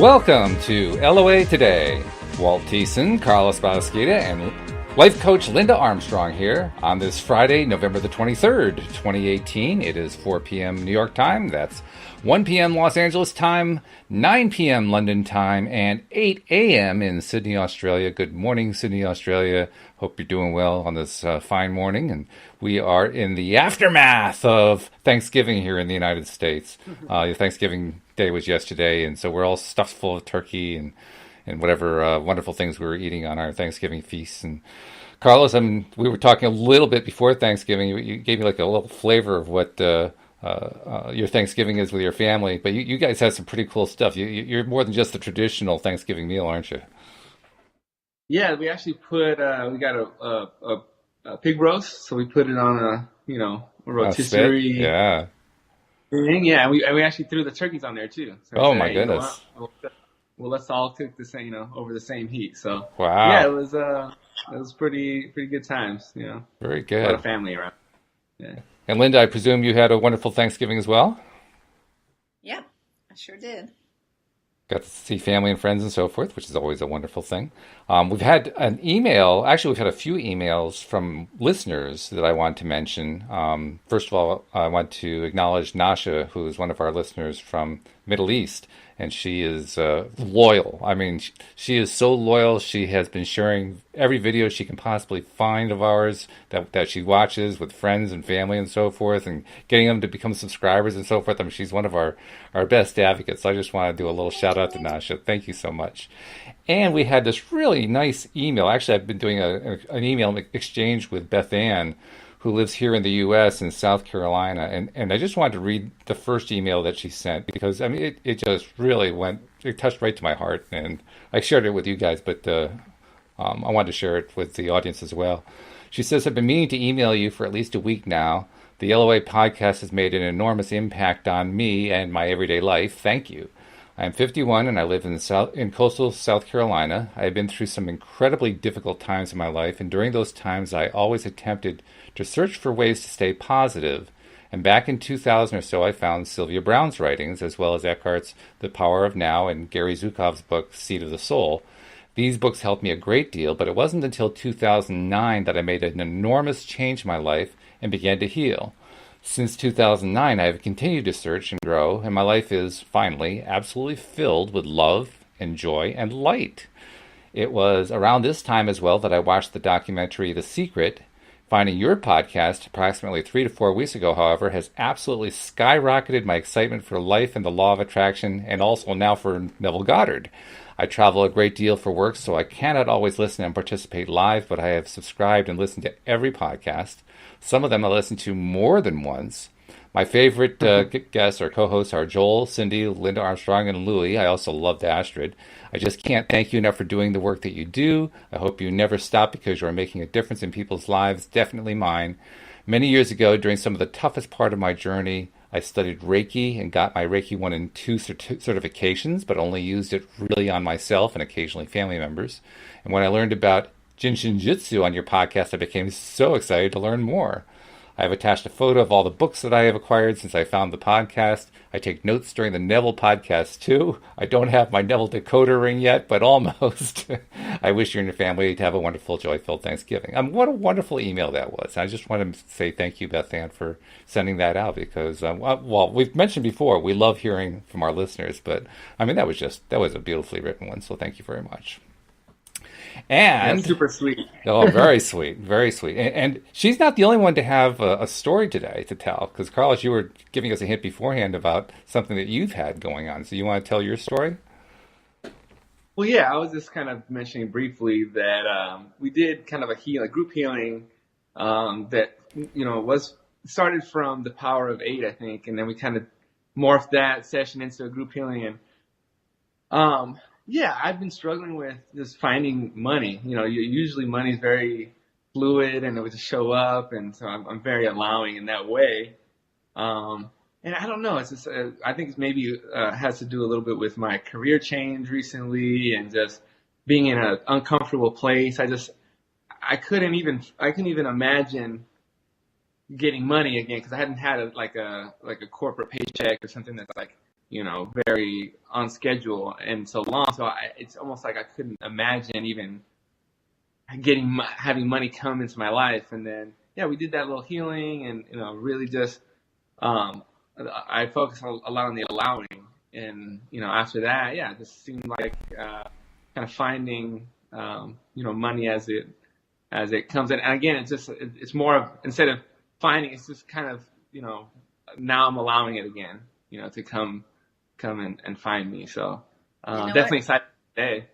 Welcome to LOA Today. Walt Thiessen, Carlos Balasquita, and life coach Linda Armstrong here on this Friday, November the 23rd, 2018. It is 4 p.m. New York time. That's 1 p.m. Los Angeles time, 9 p.m. London time, and 8 a.m. in Sydney, Australia. Good morning, Sydney, Australia. Hope you're doing well on this fine morning. And we are in the aftermath of Thanksgiving here in the United States. Thanksgiving Day was yesterday, and so we're all stuffed full of turkey and whatever wonderful things we were eating on our Thanksgiving feasts. And Carlos, we were talking a little bit before Thanksgiving. You gave me like a little flavor of what your Thanksgiving is with your family, but you guys have some pretty cool stuff. You're more than just the traditional Thanksgiving meal, aren't you? Yeah, we actually put we got a pig roast, so we put it on a rotisserie thing. Yeah, and we actually threw the turkeys on there too. So oh my goodness! Well, let's all cook the same, over the same heat. So wow, yeah, it was pretty good times. Very good. A lot of family around. Yeah. And Linda, I presume you had a wonderful Thanksgiving as well? Yeah, I sure did. Got to see family and friends and so forth, which is always a wonderful thing. We've had an email. Actually, we've had a few emails from listeners that I want to mention. First of all, I want to acknowledge Nasha, who is one of our listeners from Middle East, and she is loyal. I mean, she is so loyal. She has been sharing every video she can possibly find of ours that she watches with friends and family and so forth, and getting them to become subscribers and so forth. I mean, she's one of our best advocates. So I just want to do a little shout out to Nasha. Thank you so much. And we had this really nice email. Actually, I've been doing an email exchange with Beth Ann, who lives here in the U.S. in South Carolina. And I just wanted to read the first email that she sent because, I mean, it just really it touched right to my heart. And I shared it with you guys, but I wanted to share it with the audience as well. She says, I've been meaning to email you for at least a week now. The LOA podcast has made an enormous impact on me and my everyday life. Thank you. I'm 51 and I live in coastal South Carolina. I have been through some incredibly difficult times in my life, and during those times I always attempted to search for ways to stay positive. And back in 2000 or so, I found Sylvia Browne's writings, as well as Eckhart's The Power of Now and Gary Zukav's book, Seed of the Soul. These books helped me a great deal, but it wasn't until 2009 that I made an enormous change in my life and began to heal. Since 2009, I have continued to search and grow, and my life is, finally, absolutely filled with love and joy and light. It was around this time as well that I watched the documentary The Secret. Finding your podcast approximately 3 to 4 weeks ago, however, has absolutely skyrocketed my excitement for life and the law of attraction, and also now for Neville Goddard. I travel a great deal for work, so I cannot always listen and participate live, but I have subscribed and listened to every podcast. Some of them I listen to more than once. My favorite guests or co-hosts are Joel, Cindy, Linda Armstrong, and Louie. I also loved Astrid. I just can't thank you enough for doing the work that you do. I hope you never stop because you are making a difference in people's lives, definitely mine. Many years ago, during some of the toughest part of my journey, I studied Reiki and got my Reiki 1 and 2 certifications, but only used it really on myself and occasionally family members. And when I learned about Jinshin Jitsu on your podcast, I became so excited to learn more. I have attached a photo of all the books that I have acquired since I found the podcast. I take notes during the Neville podcast, too. I don't have my Neville decoder ring yet, but almost. I wish you and your family to have a wonderful, joy-filled Thanksgiving. What a wonderful email that was. I just want to say thank you, Beth Ann, for sending that out because, well, we've mentioned before, we love hearing from our listeners, but, I mean, that was a beautifully written one, so thank you very much. And that's super sweet. Oh, very sweet, very sweet. And she's not the only one to have a story today to tell, because Carlos, you were giving us a hint beforehand about something that you've had going on. So you want to tell your story? Well, yeah, I was just kind of mentioning briefly that we did kind of a group healing that was started from the Power of 8, I think, and then we kind of morphed that session into a group healing. And yeah, I've been struggling with just finding money. Usually money's very fluid and it would just show up, and so I'm very allowing in that way. And I don't know, it's just I think it's maybe has to do a little bit with my career change recently and just being in an uncomfortable place. I couldn't even imagine getting money again because I hadn't had a corporate paycheck or something that's like very on schedule and so long. So it's almost like I couldn't imagine even having money come into my life. And then, yeah, we did that little healing and, really just, I focused a lot on the allowing. And, after that, yeah, it just seemed like, kind of finding, money as it comes in. And again, it's more of, instead of finding, it's just kind of, now I'm allowing it again, to come and find me. So, definitely excited today.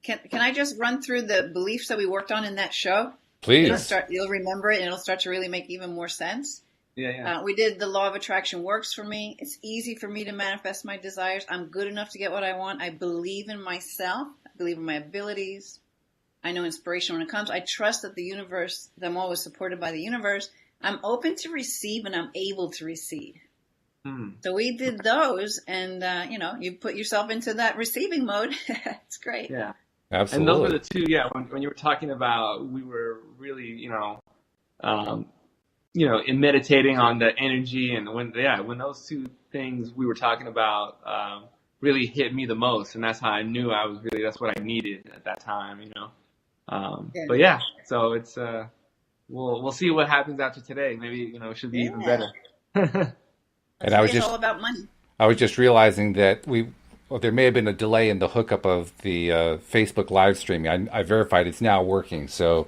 Can I just run through the beliefs that we worked on in that show? Please. You'll remember it, and it'll start to really make even more sense. Yeah. We did the law of attraction works for me. It's easy for me to manifest my desires. I'm good enough to get what I want. I believe in myself. I believe in my abilities. I know inspiration when it comes. I trust that the universe, that I'm always supported by the universe. I'm open to receive, and I'm able to receive. So we did those, and, you put yourself into that receiving mode. It's great. Yeah. Absolutely. And those were the two, yeah, when you were talking about, we were really, in meditating on the energy, and when those two things we were talking about really hit me the most, and that's how I knew that's what I needed at that time, But yeah, so it's, we'll see what happens after today. Maybe, it should be even better. And it's all about money. I was just realizing that there may have been a delay in the hookup of the Facebook live streaming. I verified it's now working, so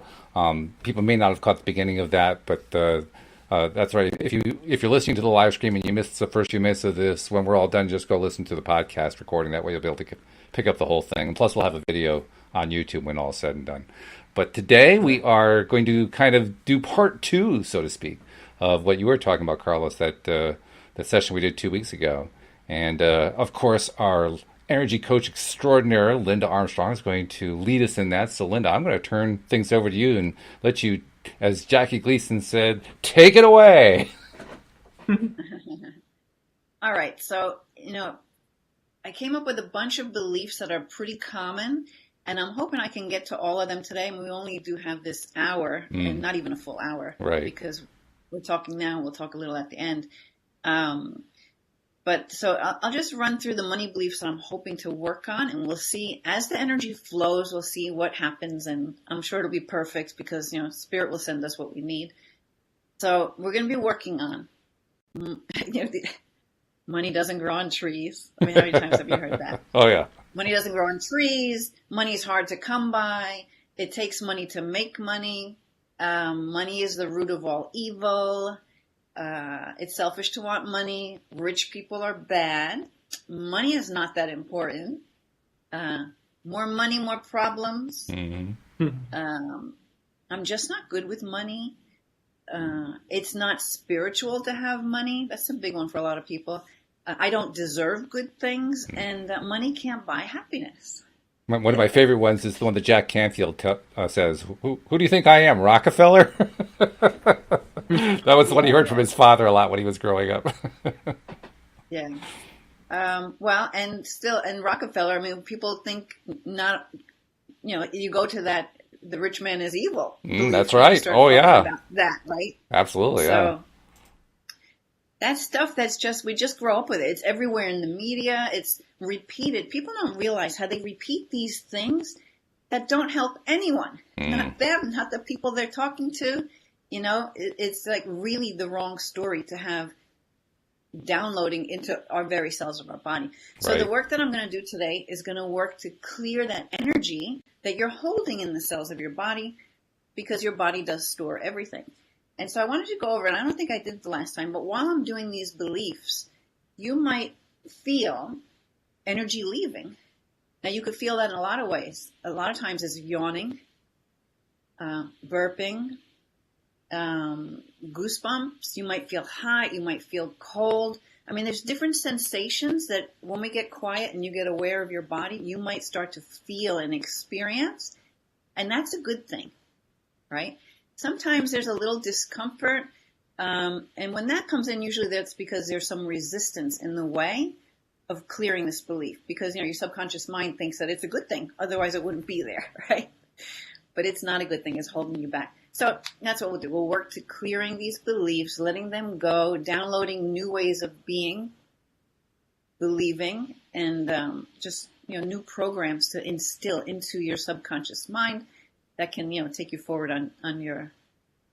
people may not have caught the beginning of that, but that's right. If you're listening to the live stream and you missed the first few minutes of this, when we're all done, just go listen to the podcast recording. That way you'll be able to pick up the whole thing. And plus, we'll have a video on YouTube when all is said and done. But today we are going to kind of do part 2, so to speak, of what you were talking about, Carlos, that session we did 2 weeks ago. And, of course, our energy coach extraordinaire, Linda Armstrong, is going to lead us in that. So, Linda, I'm going to turn things over to you and let you, as Jackie Gleason said, take it away. All right. So, I came up with a bunch of beliefs that are pretty common, and I'm hoping I can get to all of them today. And we only do have this hour, and not even a full hour. Right. Because we're talking now, we'll talk a little at the end. But so I'll just run through the money beliefs that I'm hoping to work on, and we'll see as the energy flows, we'll see what happens, and I'm sure it'll be perfect because, Spirit will send us what we need. So we're going to be working on, money doesn't grow on trees. I mean, how many times have you heard that? Oh, yeah. Money doesn't grow on trees. Money's hard to come by. It takes money to make money. Money is the root of all evil. It's selfish to want money. Rich people are bad. Money is not that important. More money, more problems. Mm-hmm. I'm just not good with money. It's not spiritual to have money. That's a big one for a lot of people. I don't deserve good things, and money can't buy happiness. One of my favorite ones is the one that Jack Canfield says, who do you think I am, Rockefeller? That was what he heard from his father a lot when he was growing up. Yeah. Well, and Rockefeller, I mean, people think not, you go to that, the rich man is evil. That's right. Oh, yeah. That, right? Absolutely, yeah. So that stuff we just grow up with it. It's everywhere in the media. It's repeated. People don't realize how they repeat these things that don't help anyone. Not them, not the people they're talking to. It's like really the wrong story to have downloading into our very cells of our body. So Right. The work that I'm going to do today is going to work to clear that energy that you're holding in the cells of your body, because your body does store everything. And so I wanted to go over, and I don't think I did the last time, but while I'm doing these beliefs, you might feel energy leaving. Now, you could feel that in a lot of ways. A lot of times it's yawning, burping, goosebumps. You might feel hot. You might feel cold. I mean, there's different sensations that when we get quiet and you get aware of your body, you might start to feel and experience. And that's a good thing, right? Sometimes there's a little discomfort. And when that comes in, usually that's because there's some resistance in the way of clearing this belief. Because, your subconscious mind thinks that it's a good thing. Otherwise, it wouldn't be there, right? But it's not a good thing. It's holding you back. So that's what we'll do. We'll work to clearing these beliefs, letting them go, downloading new ways of being, believing and just new programs to instill into your subconscious mind that can take you forward on your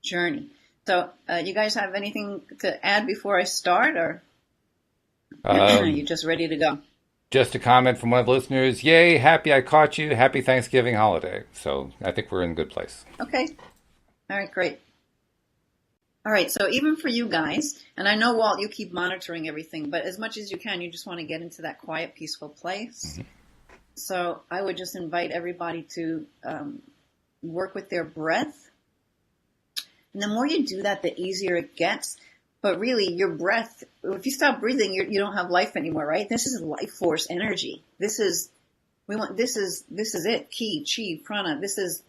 journey. So you guys have anything to add before I start, or are you just ready to go? Just a comment from one of the listeners. Yay, happy I caught you. Happy Thanksgiving holiday. So I think we're in a good place. Okay. All right, great. All right, so even for you guys, and I know, Walt, you keep monitoring everything, but as much as you can, you just want to get into that quiet, peaceful place. Mm-hmm. So I would just invite everybody to work with their breath. And the more you do that, the easier it gets. But really, your breath, if you stop breathing, you don't have life anymore, right? This is life force energy. This is it. Ki, chi, prana. This is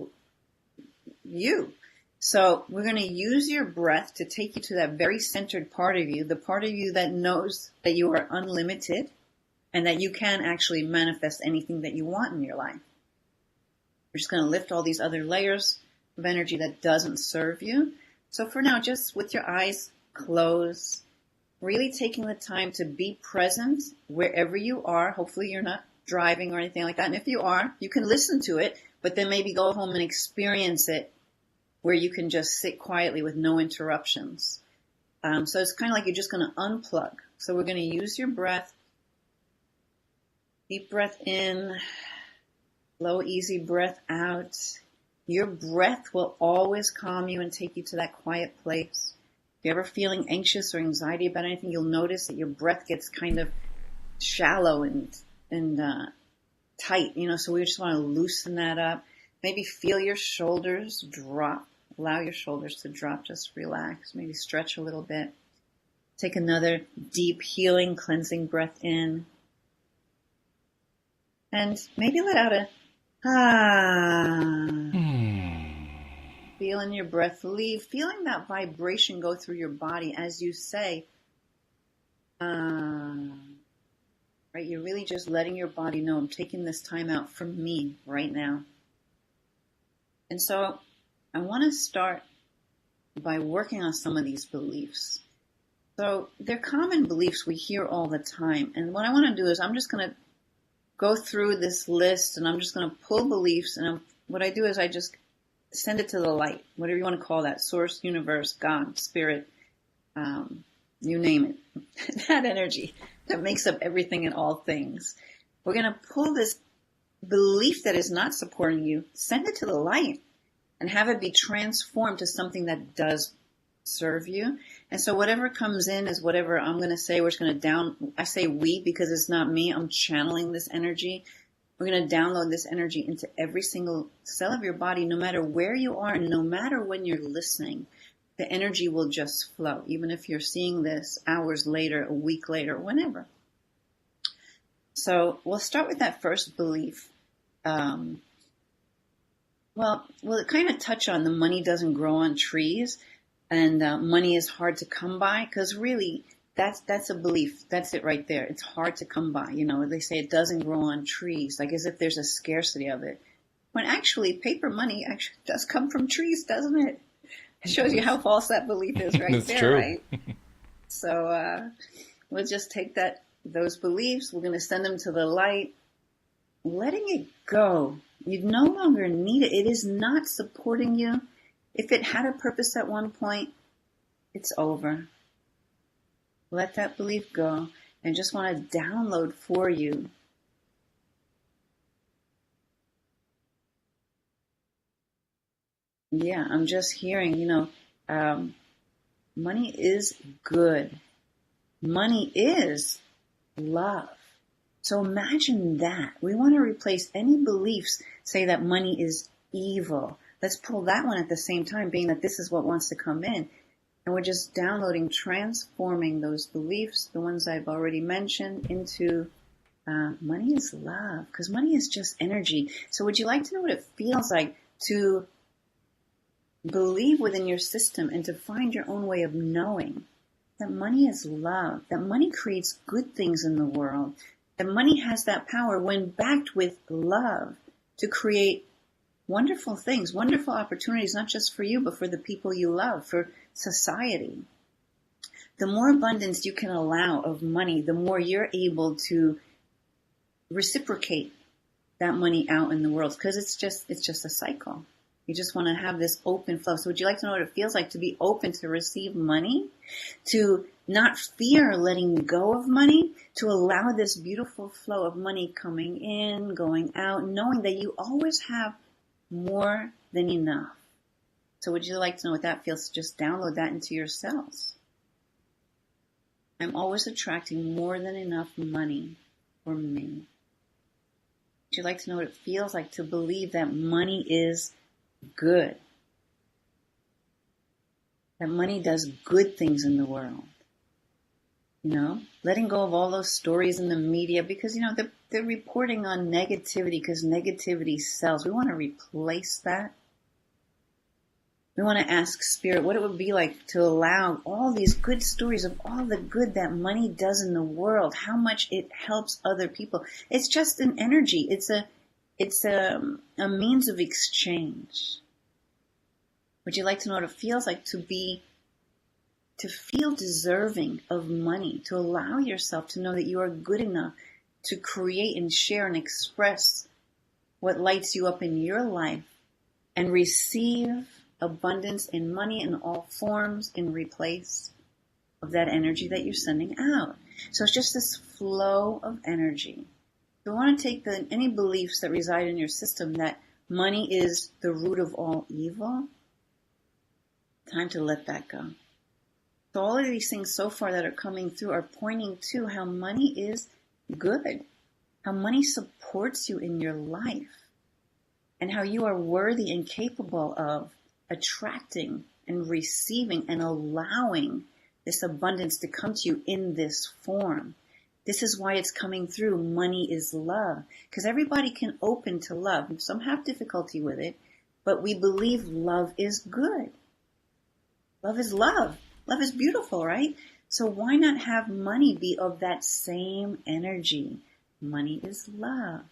you. So we're going to use your breath to take you to that very centered part of you, the part of you that knows that you are unlimited and that you can actually manifest anything that you want in your life. We're just going to lift all these other layers of energy that doesn't serve you. So for now, just with your eyes closed, really taking the time to be present wherever you are. Hopefully you're not driving or anything like that. And if you are, you can listen to it, but then maybe go home and experience it where you can just sit quietly with no interruptions. So it's kind of like you're just going to unplug. So we're going to use your breath. Deep breath in, slow, easy breath out. Your breath will always calm you and take you to that quiet place. If you're ever feeling anxious or anxiety about anything, you'll notice that your breath gets kind of shallow and tight, so we just want to loosen that up. Maybe feel your shoulders drop. Allow your shoulders to drop. Just relax. Maybe stretch a little bit. Take another deep, healing, cleansing breath in. And maybe let out a Feeling your breath leave. Feeling that vibration go through your body as you say, right? You're really just letting your body know, I'm taking this time out for me right now. And so I want to start by working on some of these beliefs. So they're common beliefs we hear all the time. And what I want to do is I'm just going to go through this list and I'm just going to pull beliefs. And what I do is I just send it to the light, whatever you want to call that, source, universe, God, spirit, you name it, that energy that makes up everything and all things. We're going to pull this belief that is not supporting you, send it to the light, and have it be transformed to something that does serve you. And so whatever comes in is whatever I'm going to say. We're just going to I say we because it's not me. I'm channeling this energy. We're going to download this energy into every single cell of your body, no matter where you are and no matter when you're listening. The energy will just flow, even if you're seeing this hours later, a week later, whenever. So we'll start with that first belief. We'll kind of touch on the money doesn't grow on trees and money is hard to come by, because really that's a belief. That's it right there. It's hard to come by. They say it doesn't grow on trees, like as if there's a scarcity of it. When actually paper money actually does come from trees, doesn't it? It shows you how false that belief is right That's there, true. right? So we'll just take those beliefs. We're going to send them to the light, letting it go. You no longer need it. It is not supporting you. If it had a purpose at one point, it's over. Let that belief go and just want to download for you. Yeah, I'm just hearing, money is good. Money is love. So imagine that. We want to replace any beliefs, say that money is evil. Let's pull that one at the same time, being that this is what wants to come in. And we're just downloading, transforming those beliefs, the ones I've already mentioned, into money is love, because money is just energy. So would you like to know what it feels like to believe within your system and to find your own way of knowing that money is love, that money creates good things in the world, that money has that power when backed with love to create wonderful things, wonderful opportunities, not just for you, but for the people you love, for society. the more abundance you can allow of money, the more you're able to reciprocate that money out in the world, because it's just a cycle. You just want to have this open flow. So would you like to know what it feels like to be open to receive money, to not fear letting go of money, to allow this beautiful flow of money coming in, going out, knowing that you always have more than enough? So would you like to know what that feels? Just download that into your cells. I'm always attracting more than enough money for me. Would you like to know what it feels like to believe that money is good? That money does good things in the world. You know, letting go of all those stories in the media, because, you know, they're reporting on negativity because negativity sells. We want to replace that. We want to ask Spirit what it would be like to allow all these good stories of all the good that money does in the world, how much it helps other people. It's just an energy. It's a means of exchange. Would you like to know what it feels like to feel deserving of money, to allow yourself to know that you are good enough to create and share and express what lights you up in your life and receive abundance in money in all forms in replace of that energy that you're sending out? So it's just this flow of energy. You want to take any beliefs that reside in your system that money is the root of all evil. Time to let that go. So all of these things so far that are coming through are pointing to how money is good, how money supports you in your life, and how you are worthy and capable of attracting and receiving and allowing this abundance to come to you in this form. This is why it's coming through. Money is love, because everybody can open to love. Some have difficulty with it, but we believe love is good. Love is love. Love is beautiful, right? So why not have money be of that same energy? Money is love.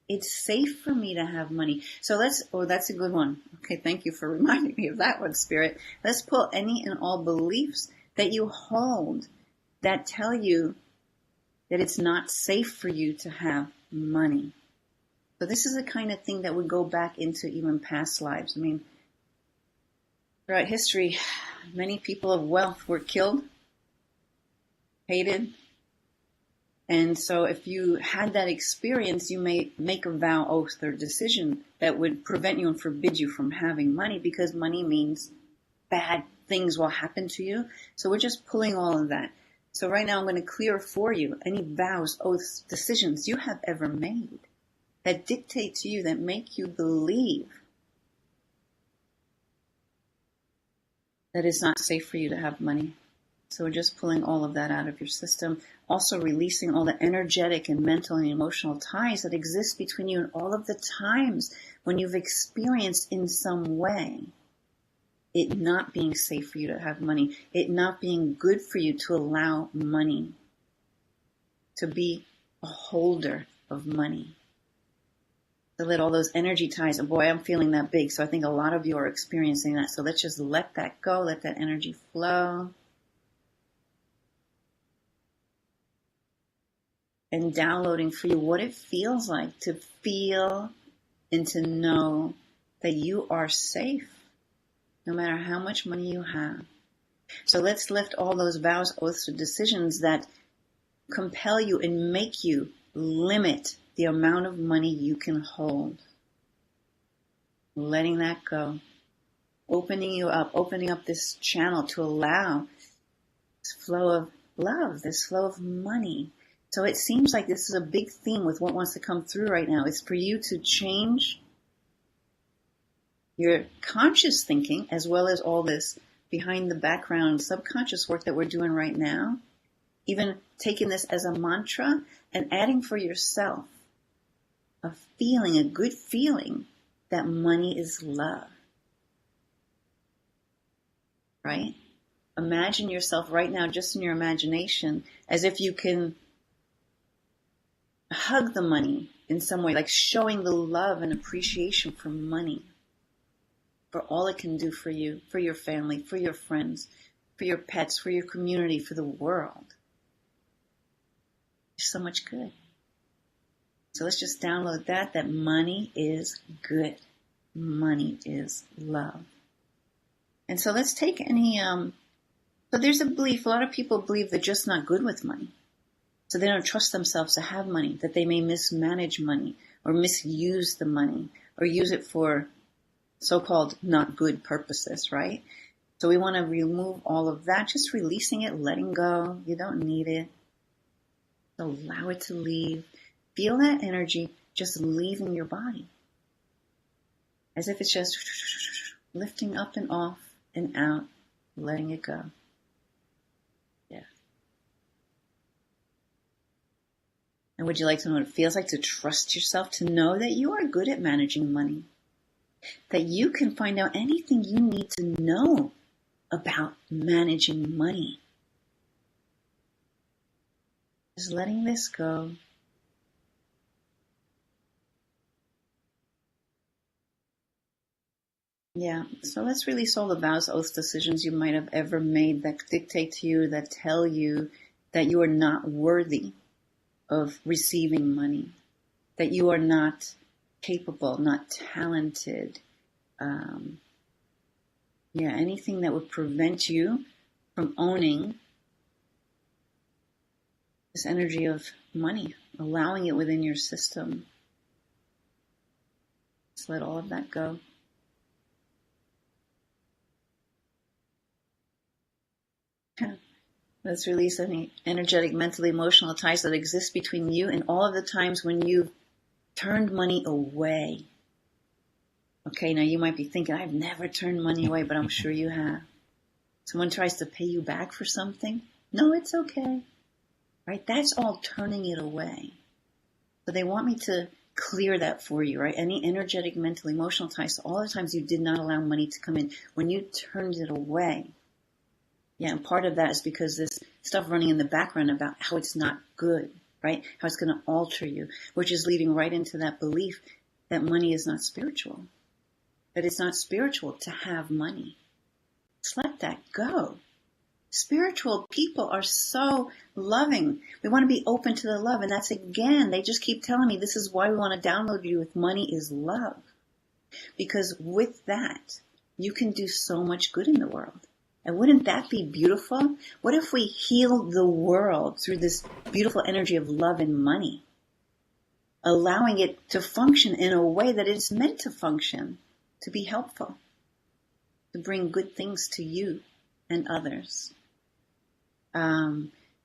It's safe for me to have money. So that's a good one. Okay, thank you for reminding me of that one, Spirit. Let's pull any and all beliefs that you hold that tell you that it's not safe for you to have money. So this is the kind of thing that would go back into even past lives. I mean, throughout history, many people of wealth were killed, hated. And so if you had that experience, you may make a vow, oath, or decision that would prevent you and forbid you from having money, because money means bad things will happen to you. So we're just pulling all of that. So right now I'm going to clear for you any vows, oaths, decisions you have ever made that dictate to you, that make you believe that it's not safe for you to have money. So we're just pulling all of that out of your system. Also releasing all the energetic and mental and emotional ties that exist between you and all of the times when you've experienced in some way it not being safe for you to have money, it not being good for you to allow money, to be a holder of money. To let all those energy ties, and boy, I'm feeling that big. So I think a lot of you are experiencing that. So let's just let that go, let that energy flow. And downloading for you what it feels like to feel and to know that you are safe, no matter how much money you have. So let's lift all those vows, oaths, or decisions that compel you and make you limit the amount of money you can hold. Letting that go. Opening you up, opening up this channel to allow this flow of love, this flow of money. So it seems like this is a big theme with what wants to come through right now. It's for you to change your conscious thinking, as well as all this behind the background subconscious work that we're doing right now. Even taking this as a mantra and adding for yourself a feeling, a good feeling that money is love. Right? Imagine yourself right now, just in your imagination, as if you can hug the money in some way, like showing the love and appreciation for money, for all it can do for you, for your family, for your friends, for your pets, for your community, for the world. There's so much good. So let's just download that money is good. Money is love. And so let's take but there's a belief, a lot of people believe they're just not good with money. So they don't trust themselves to have money, that they may mismanage money or misuse the money or use it for so-called not good purposes, right? So we want to remove all of that, just releasing it, letting go. You don't need it. Allow it to leave. Feel that energy just leaving your body. As if it's just lifting up and off and out, letting it go. Yeah. And would you like to know what it feels like to trust yourself, to know that you are good at managing money? That you can find out anything you need to know about managing money. Just letting this go. Yeah, so let's release all the vows, oaths, decisions you might have ever made that dictate to you, that tell you that you are not worthy of receiving money, that you are not capable, not talented. Anything that would prevent you from owning this energy of money, allowing it within your system. Just let all of that go. Let's release any energetic, mental, emotional ties that exist between you and all of the times when you've turned money away. Okay, now you might be thinking, I've never turned money away, but I'm sure you have. Someone tries to pay you back for something. No, it's okay. Right? That's all turning it away. So they want me to clear that for you, right? Any energetic, mental, emotional ties, so all the times you did not allow money to come in, when you turned it away. Yeah, and part of that is because this stuff running in the background about how it's not good, right? How it's going to alter you, which is leading right into that belief that money is not spiritual. That it's not spiritual to have money. Just let that go. Spiritual people are so loving. We want to be open to the love. And that's, again, they just keep telling me this is why we want to download you with money is love. Because with that, you can do so much good in the world. And wouldn't that be beautiful? What if we healed the world through this beautiful energy of love and money? Allowing it to function in a way that it's meant to function, to be helpful, to bring good things to you and others.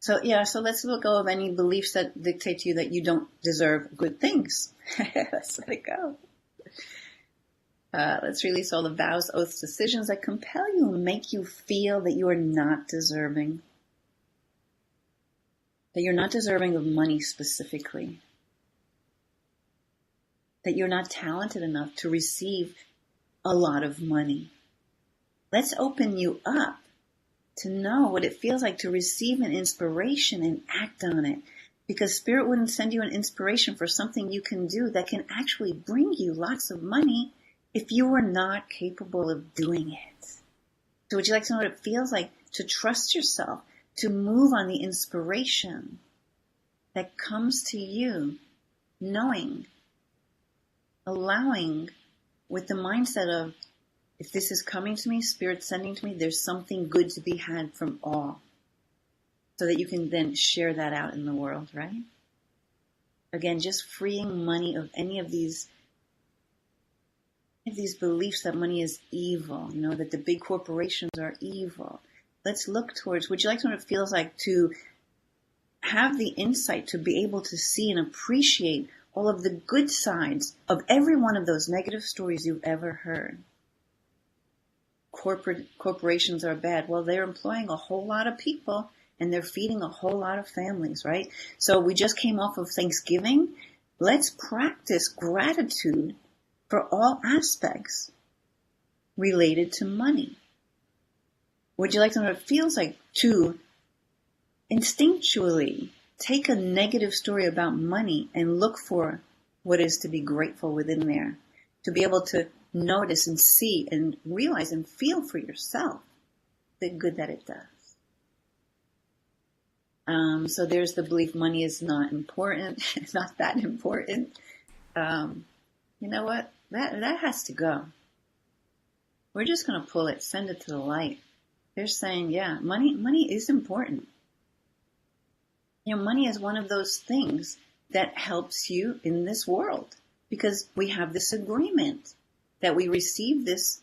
So let's let go of any beliefs that dictate to you that you don't deserve good things. Let's let it go. Let's release all the vows, oaths, decisions that compel you and make you feel that you are not deserving. That you're not deserving of money specifically. That you're not talented enough to receive a lot of money. Let's open you up to know what it feels like to receive an inspiration and act on it. Because Spirit wouldn't send you an inspiration for something you can do that can actually bring you lots of money if you were not capable of doing it. So would you like to know what it feels like to trust yourself, to move on the inspiration that comes to you, knowing, allowing, with the mindset of, if this is coming to me, Spirit sending to me, there's something good to be had from all. So that you can then share that out in the world, right? Again, just freeing money of any of these beliefs that money is evil, that the big corporations are evil. Let's look towards, would you like to know what it feels like to have the insight to be able to see and appreciate all of the good sides of every one of those negative stories you've ever heard? Corporations are bad. Well, they're employing a whole lot of people and they're feeding a whole lot of families, right? So we just came off of Thanksgiving. Let's practice gratitude for all aspects related to money. Would you like to know what it feels like to instinctually take a negative story about money and look for what is to be grateful within there? To be able to notice and see and realize and feel for yourself the good that it does. So there's the belief money is not important. It's not that important. You know what? That has to go. We're just going to pull it, send it to the light. They're saying, yeah, money is important. You know, money is one of those things that helps you in this world because we have this agreement that we receive this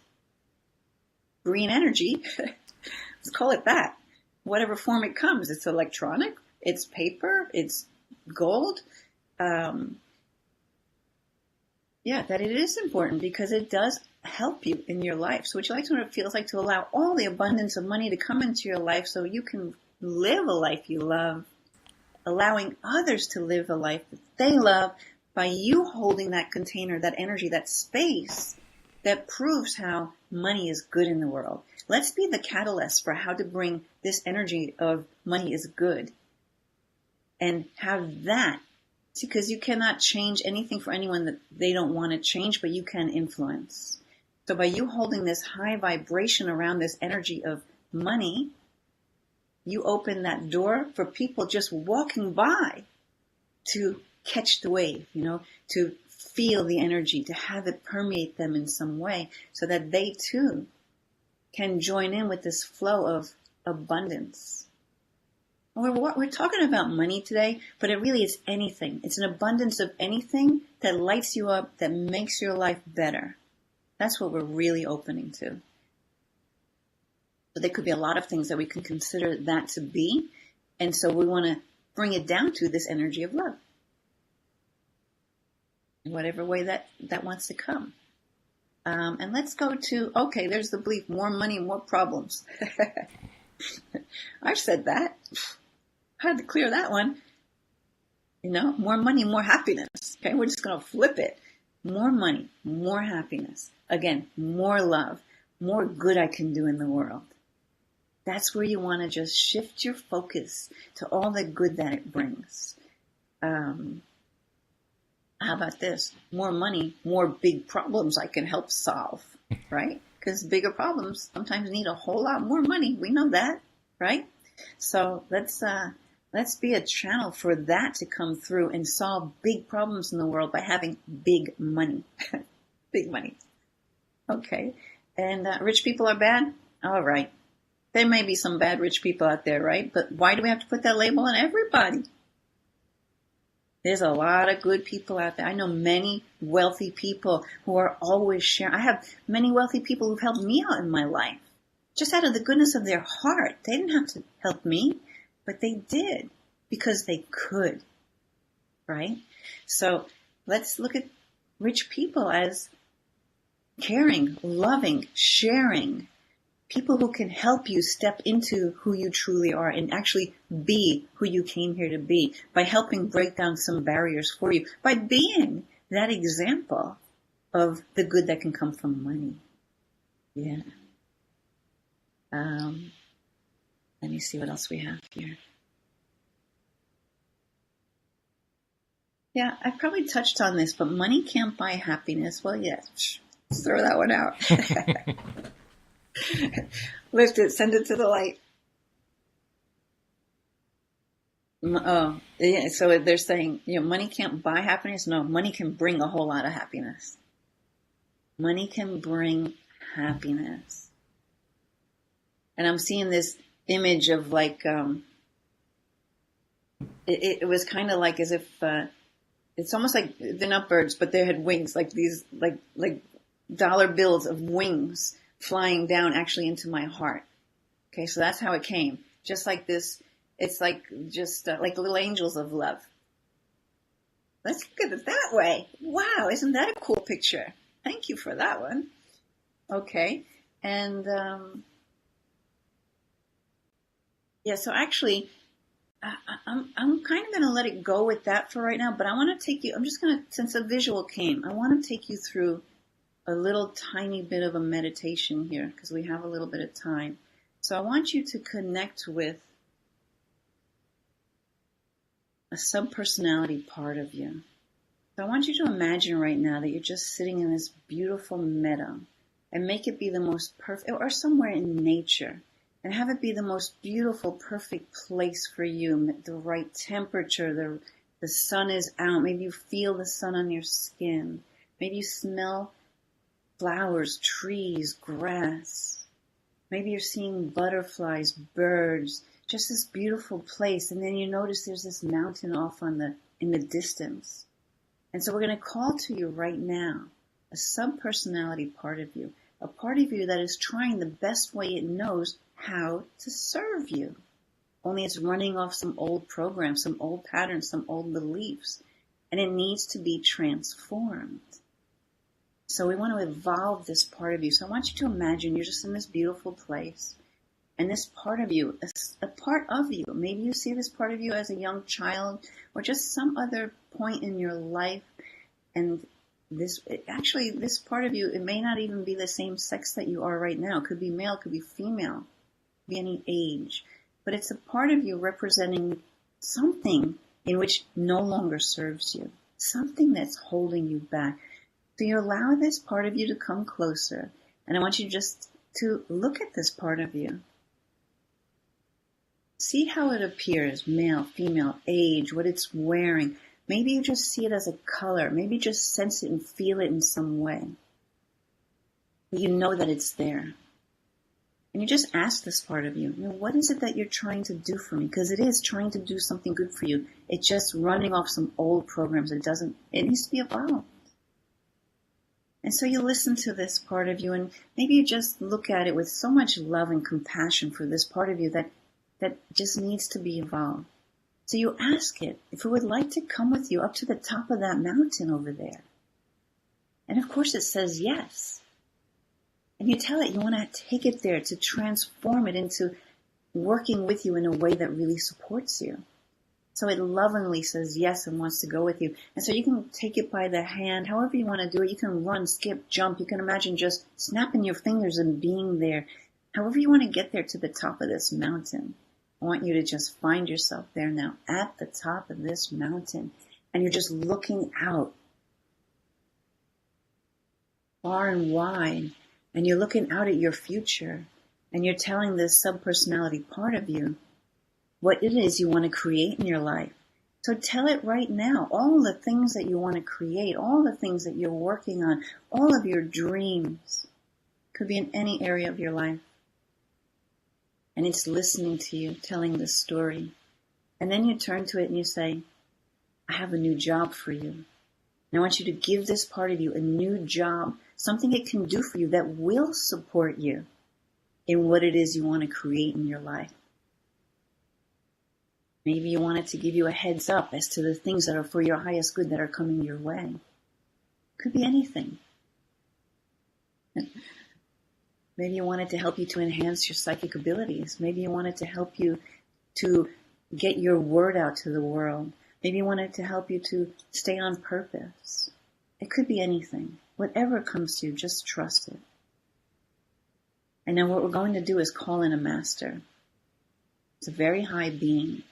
green energy. Let's call it that. Whatever form it comes. It's electronic, it's paper, it's gold. That it is important because it does help you in your life. So would you like to know what it feels like to allow all the abundance of money to come into your life so you can live a life you love, allowing others to live a life that they love by you holding that container, that energy, that space that proves how money is good in the world. Let's be the catalyst for how to bring this energy of money is good and have that, because you cannot change anything for anyone that they don't want to change, but you can influence. So by you holding this high vibration around this energy of money, you open that door for people just walking by to catch the wave, to feel the energy, to have it permeate them in some way so that they too can join in with this flow of abundance. We're talking about money today, but it really is anything. It's an abundance of anything that lights you up, that makes your life better. That's what we're really opening to. So there could be a lot of things that we can consider that to be. And so we want to bring it down to this energy of love. In whatever way that wants to come. And let's go to, okay, there's the belief, more money, more problems. I've said that. I had to clear that one. More money, more happiness. Okay, we're just going to flip it. More money, more happiness. Again, more love, more good I can do in the world. That's where you want to just shift your focus to all the good that it brings. How about this? More money, more big problems I can help solve, right? Because bigger problems sometimes need a whole lot more money. We know that, right? So let's be a channel for that to come through and solve big problems in the world by having big money. Big money. Okay. And rich people are bad? All right. There may be some bad rich people out there, right? But why do we have to put that label on everybody? There's a lot of good people out there. I know many wealthy people who are always sharing. I have many wealthy people who've helped me out in my life. Just out of the goodness of their heart. They didn't have to help me, but they did because they could, right? So let's look at rich people as caring, loving, sharing. People who can help you step into who you truly are and actually be who you came here to be by helping break down some barriers for you, by being that example of the good that can come from money. Yeah. Let me see what else we have here. Yeah, I probably touched on this, but money can't buy happiness. Well, yes, let's throw that one out. Lift it, send it to the light. Oh, yeah. So they're saying, money can't buy happiness. No, money can bring a whole lot of happiness. Money can bring happiness. And I'm seeing this image of like, it was kind of like as if, it's almost like they're not birds, but they had wings, like these, like dollar bills of wings flying down actually into my heart. Okay, so that's how it came. Just like this, it's like just like little angels of love. Let's look at it that way. Wow, isn't that a cool picture? Thank you for that one. Okay, and so actually, I'm kind of going to let it go with that for right now, but I want to take you, I'm just going to, since a visual came, I want to take you through a little tiny bit of a meditation here because we have a little bit of time. So I want you to connect with a subpersonality part of you. So I want you to imagine right now that you're just sitting in this beautiful meadow and make it be the most perfect, or somewhere in nature. and have it be the most beautiful, perfect place for you. The right temperature, the sun is out. Maybe you feel the sun on your skin. Maybe you smell flowers, trees, grass. Maybe you're seeing butterflies, birds, just this beautiful place. And then you notice there's this mountain off in the distance. And so we're going to call to you right now a sub-personality part of you, a part of you that is trying the best way it knows how to serve you. Only it's running off some old programs, some old patterns, some old beliefs, and it needs to be transformed. So we want to evolve this part of you. So I want you to imagine you're just in this beautiful place, and this part of you, a part of you, maybe you see this part of you as a young child or just some other point in your life, and this part of you, it may not even be the same sex that you are right now. It could be male, it could be female, it could be any age. But it's a part of you representing something in which no longer serves you, something that's holding you back. So you allow this part of you to come closer, and I want you just to look at this part of you. See how it appears, male, female, age, what it's wearing. Maybe you just see it as a color. Maybe just sense it and feel it in some way. But you know that it's there. And you just ask this part of you, what is it that you're trying to do for me? Because it is trying to do something good for you. It's just running off some old programs. It needs to be evolved. And so you listen to this part of you, and maybe you just look at it with so much love and compassion for this part of you that just needs to be evolved. So you ask it if it would like to come with you up to the top of that mountain over there. And of course it says yes. And you tell it you want to take it there to transform it into working with you in a way that really supports you. So it lovingly says yes and wants to go with you. And so you can take it by the hand, however you want to do it. You can run, skip, jump. You can imagine just snapping your fingers and being there. However you want to get there to the top of this mountain. I want you to just find yourself there now at the top of this mountain. And you're just looking out far and wide. And you're looking out at your future. And you're telling this sub-personality part of you what it is you want to create in your life. So tell it right now, all the things that you want to create, all the things that you're working on, all of your dreams. Could be in any area of your life. And it's listening to you, telling this story. And then you turn to it and you say, I have a new job for you. And I want you to give this part of you a new job, something it can do for you that will support you in what it is you want to create in your life. Maybe you want it to give you a heads up as to the things that are for your highest good that are coming your way. Could be anything. Maybe you want it to help you to enhance your psychic abilities. Maybe you want it to help you to get your word out to the world. Maybe you want it to help you to stay on purpose. It could be anything. Whatever comes to you, just trust it. And now what we're going to do is call in a master. It's a very high being.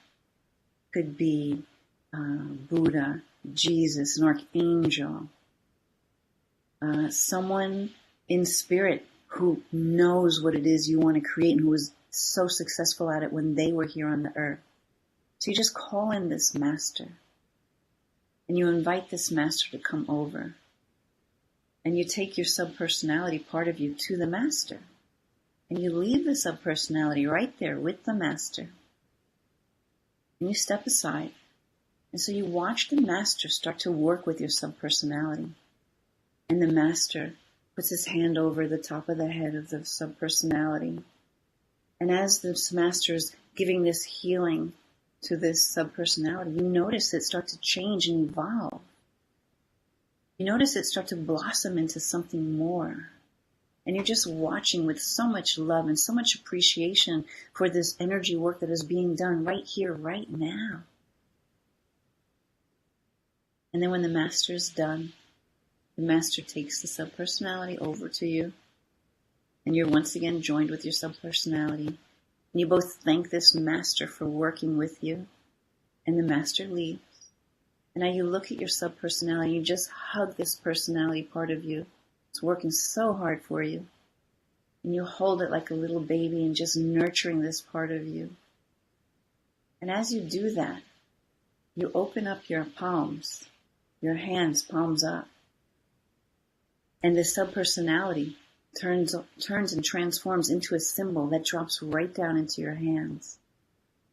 Could be Buddha, Jesus, an archangel, someone in spirit who knows what it is you want to create and who was so successful at it when they were here on the earth. So you just call in this master and you invite this master to come over and you take your sub-personality part of you to the master and you leave the sub-personality right there with the master. And you step aside. And so you watch the master start to work with your sub-personality. And the master puts his hand over the top of the head of the sub-personality. And as this master is giving this healing to this sub-personality, you notice it start to change and evolve. You notice it start to blossom into something more. And you're just watching with so much love and so much appreciation for this energy work that is being done right here, right now. And then when the master is done, the master takes the sub-personality over to you. And you're once again joined with your sub-personality. And you both thank this master for working with you. And the master leaves. And now you look at your sub-personality. You just hug this personality part of you. It's working so hard for you. And you hold it like a little baby and just nurturing this part of you. And as you do that, you open up your palms, your hands, palms up. And the subpersonality turns and transforms into a symbol that drops right down into your hands.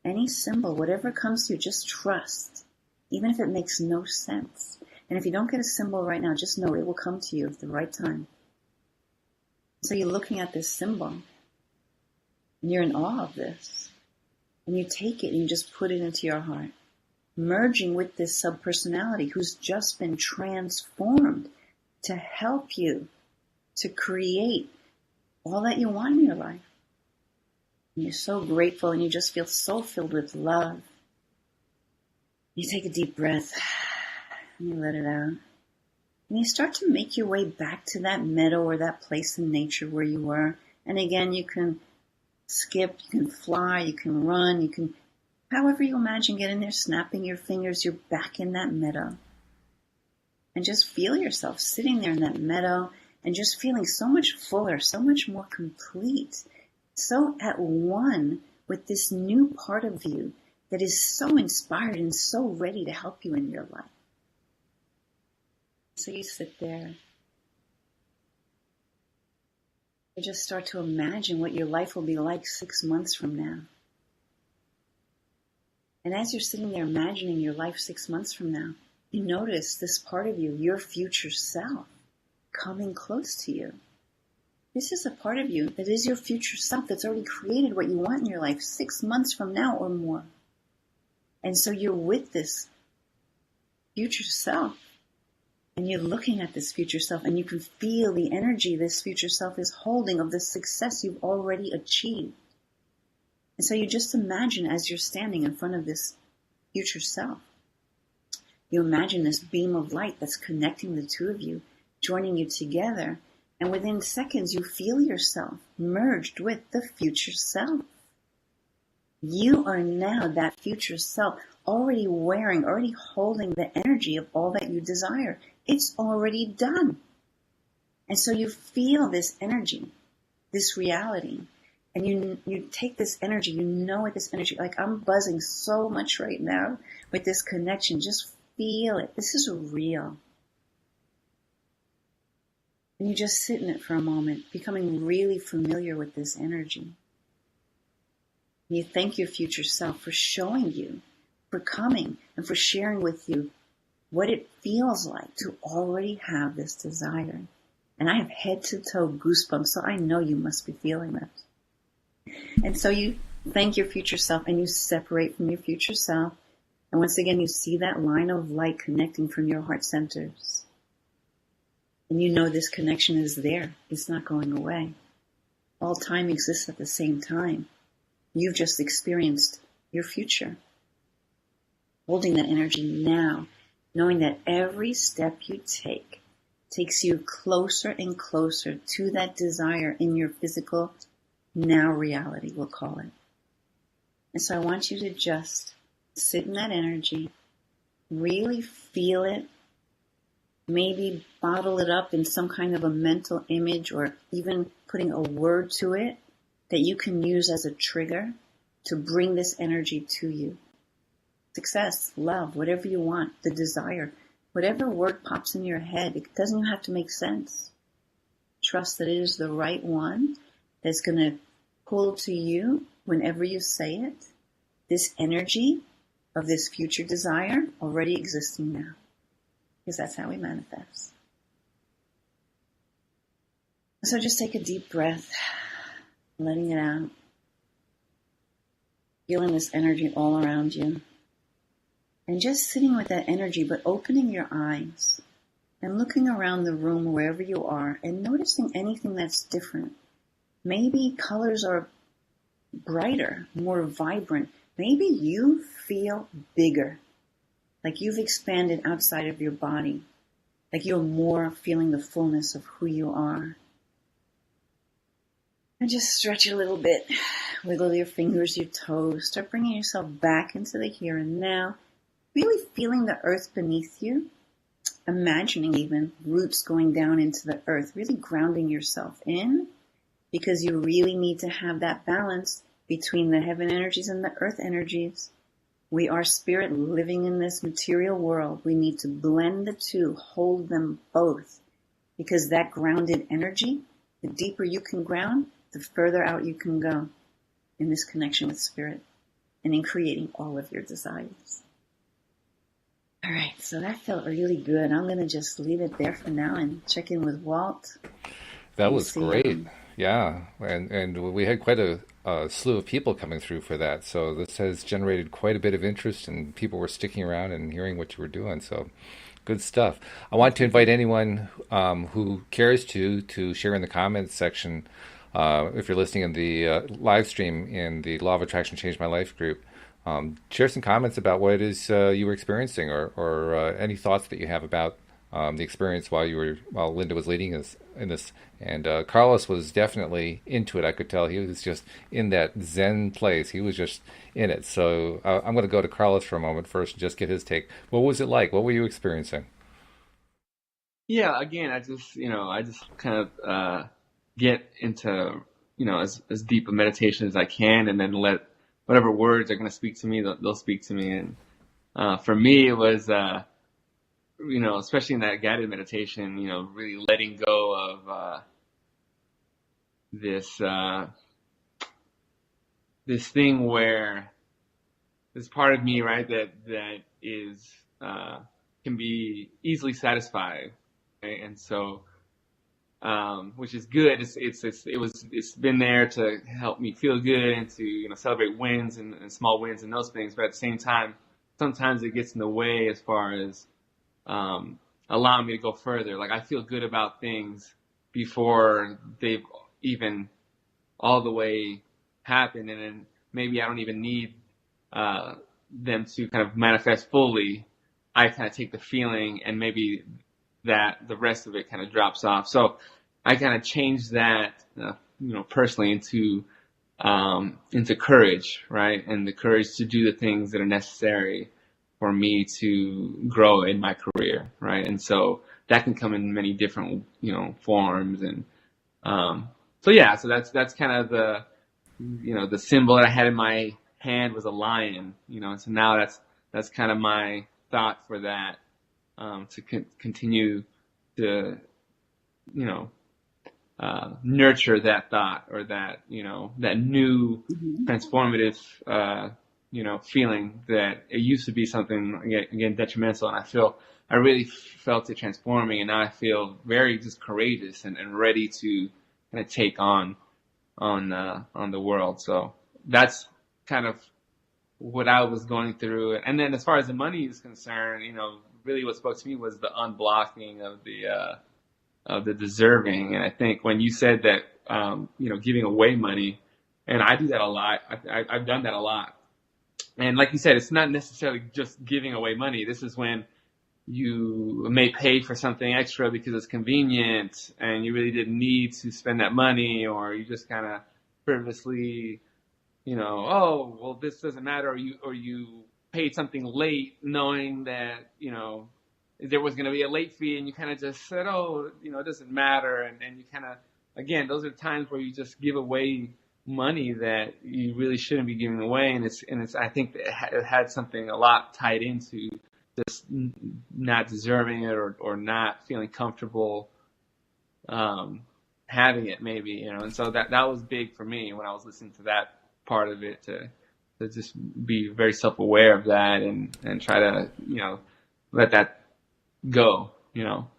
Any symbol, whatever comes to you, just trust, even if it makes no sense. And if you don't get a symbol right now, just know it will come to you at the right time. So you're looking at this symbol, and you're in awe of this. And you take it and you just put it into your heart, merging with this subpersonality who's just been transformed to help you to create all that you want in your life. And you're so grateful and you just feel so filled with love. You take a deep breath and you let it out. And you start to make your way back to that meadow or that place in nature where you were. And again, you can skip, you can fly, you can run, you can, however you imagine, get in there, snapping your fingers, you're back in that meadow. And just feel yourself sitting there in that meadow and just feeling so much fuller, so much more complete, so at one with this new part of you that is so inspired and so ready to help you in your life. So you sit there. You just start to imagine what your life will be like 6 months from now. And as you're sitting there imagining your life 6 months from now, you notice this part of you, your future self, coming close to you. This is a part of you that is your future self that's already created what you want in your life 6 months from now or more. And so you're with this future self. And you're looking at this future self and you can feel the energy this future self is holding of the success you've already achieved. And so you just imagine as you're standing in front of this future self, you imagine this beam of light that's connecting the two of you, joining you together. And within seconds, you feel yourself merged with the future self. You are now that future self, already wearing, already holding the energy of all that you desire. It's already done. And so you feel this energy, this reality, and you take this energy, you know with this energy, like I'm buzzing so much right now with this connection. Just feel it. This is real. And you just sit in it for a moment, becoming really familiar with this energy. And you thank your future self for showing you, for coming, and for sharing with you what it feels like to already have this desire. And I have head to toe goosebumps, so I know you must be feeling this. And so you thank your future self and you separate from your future self. And once again, you see that line of light connecting from your heart centers. And you know this connection is there. It's not going away. All time exists at the same time. You've just experienced your future. Holding that energy now, knowing that every step you take takes you closer and closer to that desire in your physical now reality, we'll call it. And so I want you to just sit in that energy, really feel it, maybe bottle it up in some kind of a mental image or even putting a word to it that you can use as a trigger to bring this energy to you. Success, love, whatever you want, the desire, whatever word pops in your head, it doesn't have to make sense. Trust that it is the right one that's going to pull to you whenever you say it. This energy of this future desire already existing now. Because that's how we manifest. So just take a deep breath, letting it out. Feeling this energy all around you. And just sitting with that energy, but opening your eyes and looking around the room wherever you are and noticing anything that's different. Maybe colors are brighter, more vibrant. Maybe you feel bigger, like you've expanded outside of your body, like you're more feeling the fullness of who you are. And just stretch it a little bit. Wiggle your fingers, your toes. Start bringing yourself back into the here and now. Really feeling the earth beneath you. Imagining even roots going down into the earth. Really grounding yourself in. because you really need to have that balance between the heaven energies and the earth energies. We are spirit living in this material world. We need to blend the two, hold them both, because that grounded energy, the deeper you can ground, the further out you can go in this connection with spirit and in creating all of your desires. All right, so that felt really good. I'm going to just leave it there for now and check in with Walt. That was great. Yeah, and we had quite a slew of people coming through for that. So this has generated quite a bit of interest, and people were sticking around and hearing what you were doing. So good stuff. I want to invite anyone who cares to share in the comments section. If you're listening in the live stream in the Law of Attraction Changed My Life group, share some comments about what it is you were experiencing, or any thoughts that you have about the experience while Linda was leading us in this. And Carlos was definitely into it. I could tell he was just in that Zen place. He was just in it. So I'm going to go to Carlos for a moment first and just get his take. What was it like? What were you experiencing? Yeah, again, I just kind of get into, as deep a meditation as I can, and then let whatever words are going to speak to me, they'll speak to me. And for me, it was, especially in that guided meditation, really letting go of this thing where there's part of me, right, that is can be easily satisfied, right? And so, which is good. It's been there to help me feel good and to celebrate wins and small wins and those things. But at the same time, sometimes it gets in the way as far as allowing me to go further. Like, I feel good about things before they've even all the way happened, and then maybe I don't even need them to kind of manifest fully. I kind of take the feeling, and maybe that the rest of it kind of drops off. So I kind of changed that, personally into courage, right? And the courage to do the things that are necessary for me to grow in my career, right? And so that can come in many different, forms. And so that's kind of the symbol that I had in my hand was a lion, and so now that's kind of my thought for that, to continue to, nurture that thought, or that, that new transformative, feeling that it used to be something, again, detrimental. And I really felt it transforming, and now I feel very just courageous and ready to kind of take on the world. So that's kind of what I was going through. And then as far as the money is concerned, really what spoke to me was the unblocking of the deserving. And I think when you said that, giving away money, and I do that a lot. I've done that a lot. And like you said, it's not necessarily just giving away money. This is when you may pay for something extra because it's convenient and you really didn't need to spend that money, or you just kind of frivolously, oh, well, this doesn't matter. Or you paid something late knowing that, there was going to be a late fee, and you kind of just said, oh, it doesn't matter. And you kind of, again, those are times where you just give away money that you really shouldn't be giving away. And it's I think it had something a lot tied into just not deserving it, or not feeling comfortable having it, maybe, and so that was big for me when I was listening to that part of it, to just be very self-aware of that, and try to let that go. So,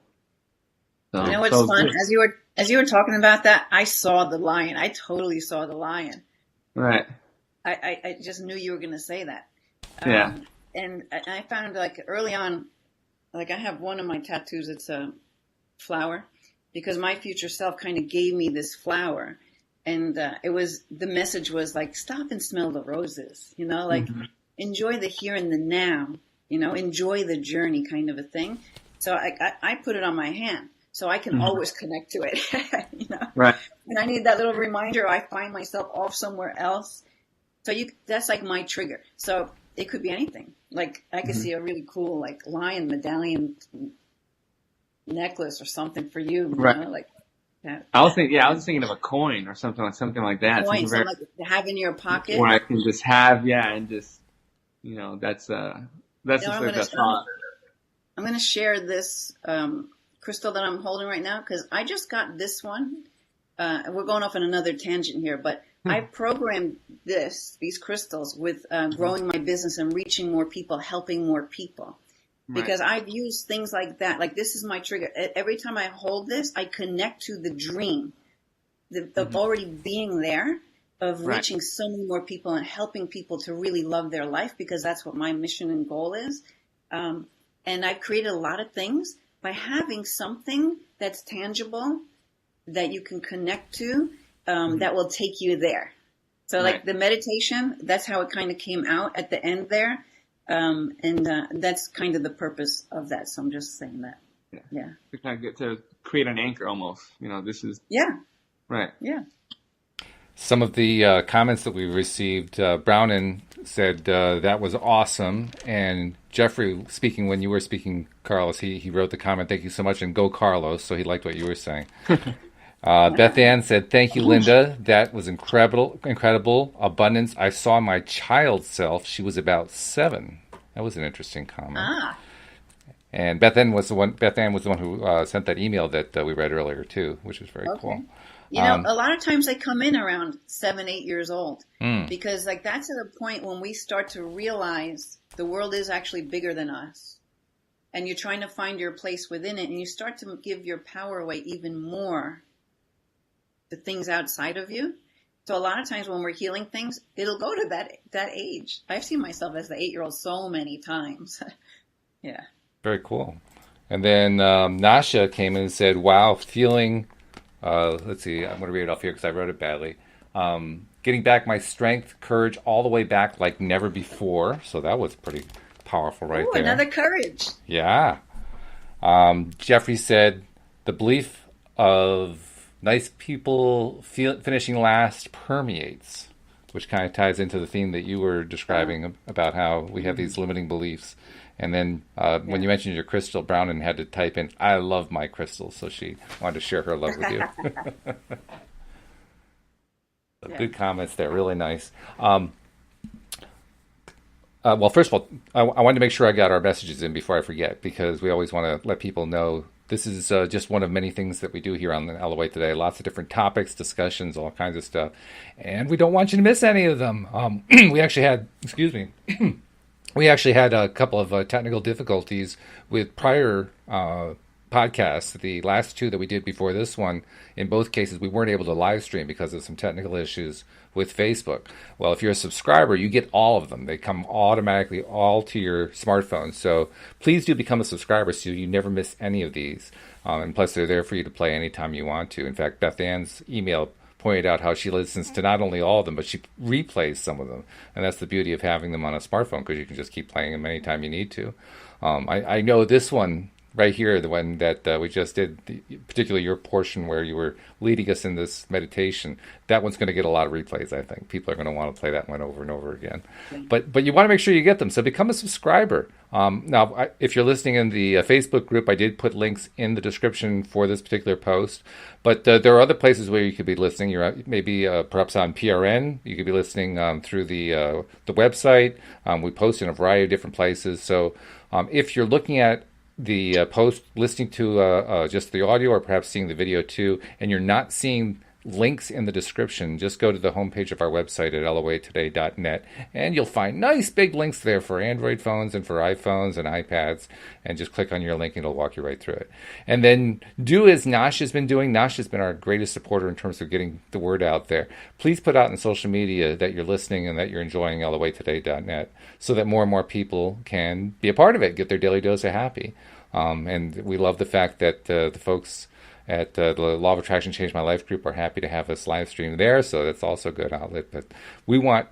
What's fun, as you were talking about that, I saw the lion. I totally saw the lion. Right. I just knew you were going to say that. Yeah. And I found, like, early on, like, I have one of my tattoos, it's a flower, because my future self kind of gave me this flower. And the message was like, stop and smell the roses, like, enjoy the here and the now, enjoy the journey, kind of a thing. So I put it on my hand so I can always connect to it, Right. When I need that little reminder, I find myself off somewhere else. So that's like my trigger. So it could be anything. Like, I could see a really cool, like, lion medallion necklace or something for you, right. Like, I was thinking, yeah, I was thinking of a coin or something like that. Something Points, very something like to have in your pocket. where I can just have, yeah, and just, that's You know, just like the thought. I'm gonna share this crystal that I'm holding right now because I just got this one. We're going off on another tangent here, but I programmed these crystals with growing my business and reaching more people, helping more people. Right. Because I've used things like that. Like this is my trigger. Every time I hold this, I connect to the dream of already being there, of Right. reaching so many more people and helping people to really love their life, because that's what my mission and goal is. And I've created a lot of things by having something that's tangible that you can connect to, that will take you there. So like Right. the meditation, that's how it kind of came out at the end there. And that's kind of the purpose of that. So I'm just saying that. Yeah. To kind of get to create an anchor almost. This is Yeah. right. Yeah. Some of the comments that we received, Brownon said that was awesome. And Jeffrey, speaking when you were speaking, Carlos, he wrote the comment, "Thank you so much," and go Carlos. So he liked what you were saying. Beth Ann said, "Thank you, Linda. That was incredible abundance. I saw my child self. She was about 7." That was an interesting comment. Ah. And Beth Ann was the one who sent that email that we read earlier too, which was very cool. You know, a lot of times they come in around 7, 8 years old, because like that's at a point when we start to realize the world is actually bigger than us, and you're trying to find your place within it, and you start to give your power away even more to things outside of you. So a lot of times when we're healing things, it'll go to that age. I've seen myself as the 8-year-old so many times. Yeah. Very cool. And then Nasha came in and said, "Wow, feeling." Let's see. I'm going to read it off here because I wrote it badly. Getting back my strength, courage, all the way back like never before. So that was pretty powerful right there. Another courage. Yeah. Jeffrey said, "The belief of nice people finishing last permeates," which kind of ties into the theme that you were describing about how we have these limiting beliefs. And then when you mentioned your crystal, Brownon had to type in, "I love my crystals," so she wanted to share her love with you. Good comments there, really nice. Well, first of all, I wanted to make sure I got our messages in before I forget, because we always want to let people know this is just one of many things that we do here on the LOA Today. Lots of different topics, discussions, all kinds of stuff. And we don't want you to miss any of them. We actually had, we actually had a couple of technical difficulties with prior podcasts. The last 2 that we did before this one, in both cases, we weren't able to live stream because of some technical issues with Facebook. Well, if you're a subscriber, you get all of them. They come automatically all to your smartphone. So please do become a subscriber so you never miss any of these. And plus, they're there for you to play anytime you want to. In fact, Beth Ann's email pointed out how she listens to not only all of them, but she replays some of them. And that's the beauty of having them on a smartphone, because you can just keep playing them anytime you need to. I know this one right here, the one that we just did, particularly your portion where you were leading us in this meditation, that one's going to get a lot of replays, I think. People are going to want to play that one over and over again. But you want to make sure you get them, so become a subscriber. Now, if you're listening in the Facebook group, I did put links in the description for this particular post. But there are other places where you could be listening. You're maybe perhaps on PRN. You could be listening through the website. We post in a variety of different places. So if you're looking at the post, listening to just the audio, or perhaps seeing the video too, and you're not seeing links in the description, just go to the homepage of our website at loatoday.net, and you'll find nice big links there for Android phones and for iPhones and iPads, and just click on your link and it'll walk you right through it. And then do as Nasha's been doing. Nasha's been our greatest supporter in terms of getting the word out there. Please put out in social media that you're listening and that you're enjoying loatoday.net, so that more and more people can be a part of it, get their daily dose of happy. And we love the fact that the folks at the Law of Attraction Changed My Life group are happy to have us live stream there, so that's also a good outlet. But we want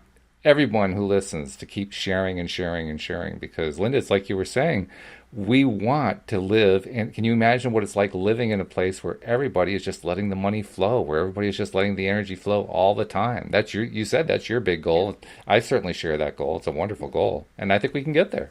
everyone who listens to keep sharing and sharing and sharing, because, Linda, it's like you were saying, we want to live, and can you imagine what it's like living in a place where everybody is just letting the money flow, where everybody is just letting the energy flow all the time? That's you said that's your big goal. I certainly share that goal. It's a wonderful goal, and I think we can get there.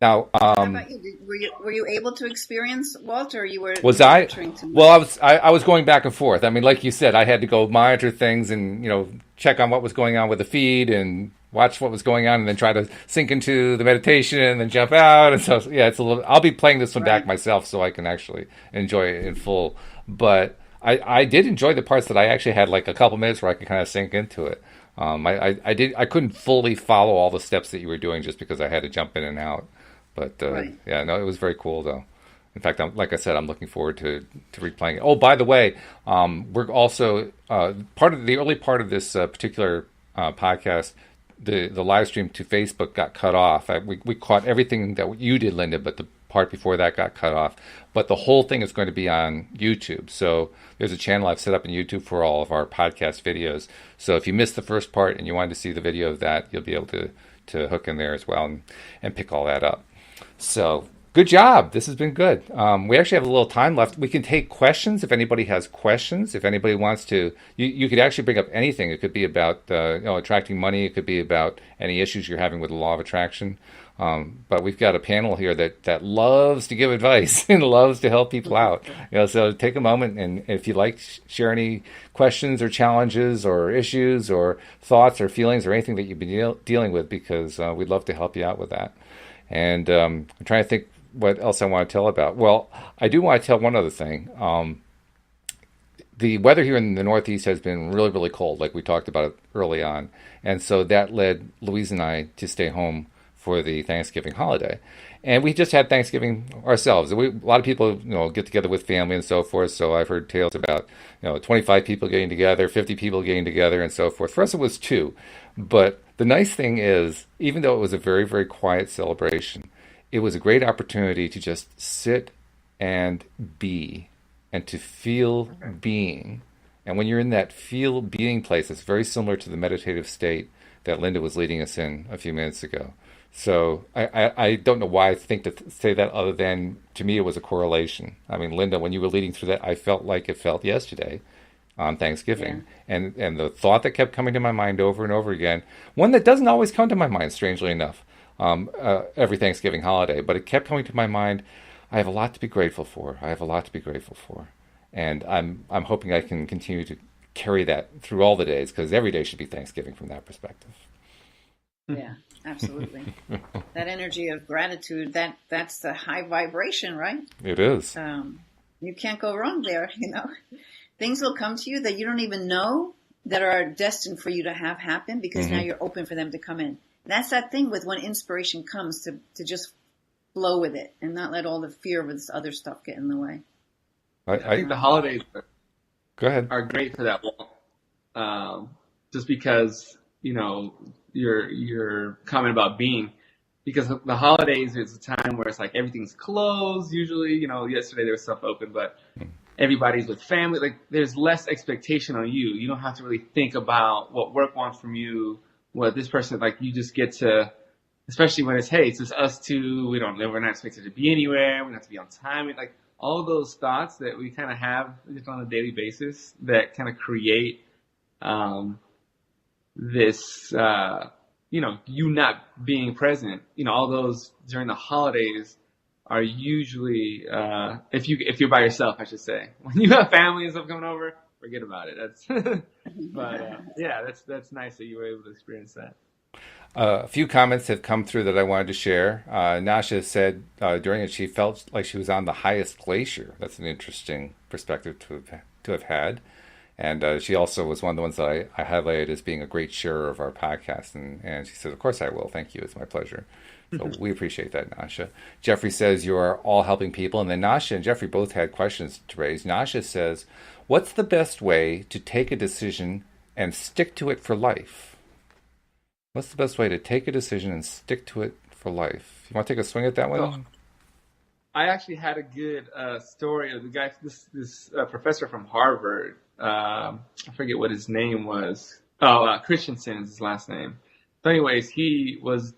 Now, How about you? Were you able to experience Walter, or was you were I? monitoring too Well, much? I was going back and forth. I mean, like you said, I had to go monitor things and check on what was going on with the feed and watch what was going on, and then try to sink into the meditation and then jump out. And so yeah, it's a little. I'll be playing this one back Right. myself so I can actually enjoy it in full. But I did enjoy the parts that I actually had like a couple minutes where I could kind of sink into it. I couldn't fully follow all the steps that you were doing just because I had to jump in and out. But Right. yeah, no, it was very cool though. In fact, like I said, I'm looking forward to replaying it. Oh, by the way, we're also part of the early part of this particular podcast. The live stream to Facebook got cut off. We caught everything that you did, Linda, but the part before that got cut off. But the whole thing is going to be on YouTube. So there's a channel I've set up in YouTube for all of our podcast videos. So if you missed the first part and you wanted to see the video of that, you'll be able to hook in there as well and pick all that up. So good job. This has been good. We actually have a little time left. We can take questions if anybody has questions. If anybody wants to, you could actually bring up anything. It could be about attracting money. It could be about any issues you're having with the law of attraction. But we've got a panel here that loves to give advice and loves to help people out. So take a moment, and if you like, share any questions or challenges or issues or thoughts or feelings or anything that you've been dealing with, because we'd love to help you out with that. And I'm trying to think what else I want to tell about. Well, I do want to tell one other thing. The weather here in the Northeast has been really, really cold, like we talked about it early on. And so that led Louise and I to stay home for the Thanksgiving holiday. And we just had Thanksgiving ourselves. A lot of people, get together with family and so forth. So I've heard tales about, 25 people getting together, 50 people getting together, and so forth. For us, it was two. But the nice thing is, even though it was a very, very quiet celebration, it was a great opportunity to just sit and be and to feel being. And when you're in that feel being place, it's very similar to the meditative state that Linda was leading us in a few minutes ago. So I don't know why I think to say that, other than to me it was a correlation. I mean, Linda, when you were leading through that, I felt like it felt yesterday on Thanksgiving. Yeah. And the thought that kept coming to my mind over and over again, one that doesn't always come to my mind, strangely enough, every Thanksgiving holiday, but it kept coming to my mind. I have a lot to be grateful for. I have a lot to be grateful for. And I'm hoping I can continue to carry that through all the days, because every day should be Thanksgiving from that perspective. Yeah, absolutely. That energy of gratitude, that's the high vibration, right? It is. You can't go wrong there, Things will come to you that you don't even know that are destined for you to have happen, because now you're open for them to come in. That's that thing with when inspiration comes, to just flow with it and not let all the fear of this other stuff get in the way. I think the holidays Go ahead. are great for that. Just because, your comment about being, because the holidays is a time where it's like everything's closed. Usually, yesterday there was stuff open, but everybody's with family. Like, there's less expectation on you. You don't have to really think about what work wants from you, what this person, like, you just get to, especially when it's, hey, it's just us two. We're not expected to be anywhere. We don't have to be on time. Like, all those thoughts that we kind of have just on a daily basis that kind of create, this, you not being present, all those during the holidays are usually, if you're by yourself, I should say. When you have family and stuff coming over, forget about it. That's, but yeah, that's nice that you were able to experience that. A few comments have come through that I wanted to share. Nasha said during it she felt like she was on the highest glacier. That's an interesting perspective to have had. And she also was one of the ones that I highlighted as being a great sharer of our podcast. And she said, of course I will. Thank you. It's my pleasure. So we appreciate that, Nasha. Jeffrey says, you are all helping people. And then Nasha and Jeffrey both had questions to raise. Nasha says, what's the best way to take a decision and stick to it for life? What's the best way to take a decision and stick to it for life? You want to take a swing at that one? Oh, I actually had a good story of the guy, this professor from Harvard. I forget what his name was. Christensen is his last name. So anyways, he was,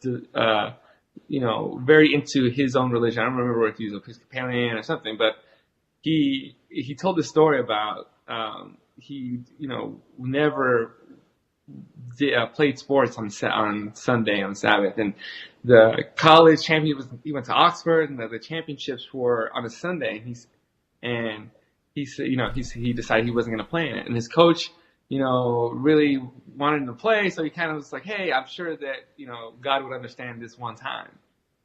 very into his own religion. I don't remember if he was Episcopalian or something, but he told the story about, he never played sports on Sunday, on Sabbath. And the college champion he went to Oxford, and the championships were on a Sunday. And he said, he decided he wasn't going to play in it. And his coach, really wanted him to play. So he kind of was like, hey, I'm sure that, God would understand this one time.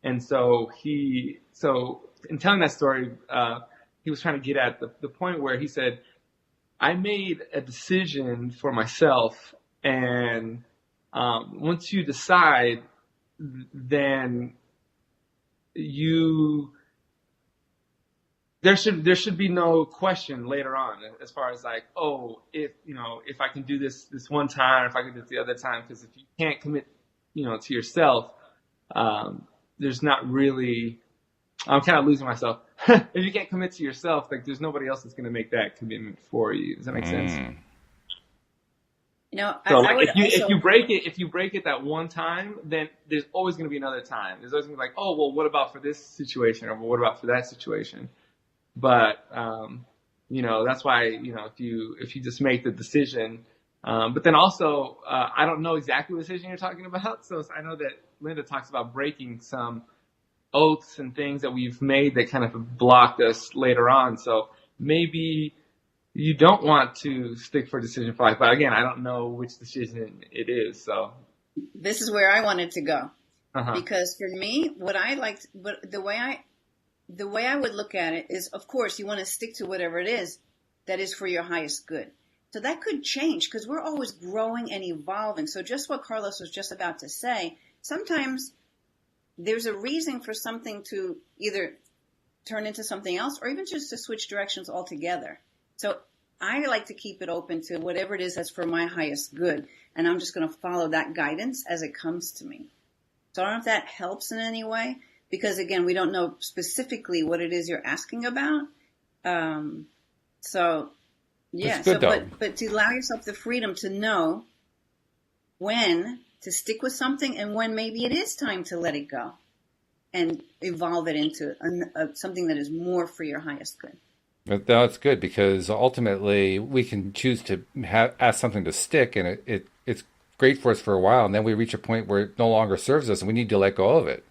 And so in telling that story, he was trying to get at the point where he said, I made a decision for myself. And once you decide, then there should be no question later on as far as like, oh, if I can do this one time, if I can do it the other time, because if you can't commit, to yourself, there's not really. I'm kind of losing myself. If you can't commit to yourself, like there's nobody else that's going to make that commitment for you. Does that make sense? So if you break it that one time, then there's always going to be another time. There's always going to be like, oh, well, what about for this situation, or what about for that situation? But that's why if you just make the decision, but then also I don't know exactly what decision you're talking about. So I know that Linda talks about breaking some oaths and things that we've made that kind of blocked us later on. So maybe you don't want to stick for decision for life. But again, I don't know which decision it is. So this is where I wanted to go, because for me, the way I would look at it is, of course, you want to stick to whatever it is that is for your highest good. So that could change because we're always growing and evolving. So just what Carlos was just about to say, sometimes there's a reason for something to either turn into something else or even just to switch directions altogether. So I like to keep it open to whatever it is that's for my highest good. And I'm just going to follow that guidance as it comes to me. So I don't know if that helps in any way. Because again, we don't know specifically what it is you're asking about. But to allow yourself the freedom to know when to stick with something and when maybe it is time to let it go and evolve it into something that is more for your highest good. That's good, because ultimately we can choose to ask something to stick, and it's great for us for a while, and then we reach a point where it no longer serves us and we need to let go of it.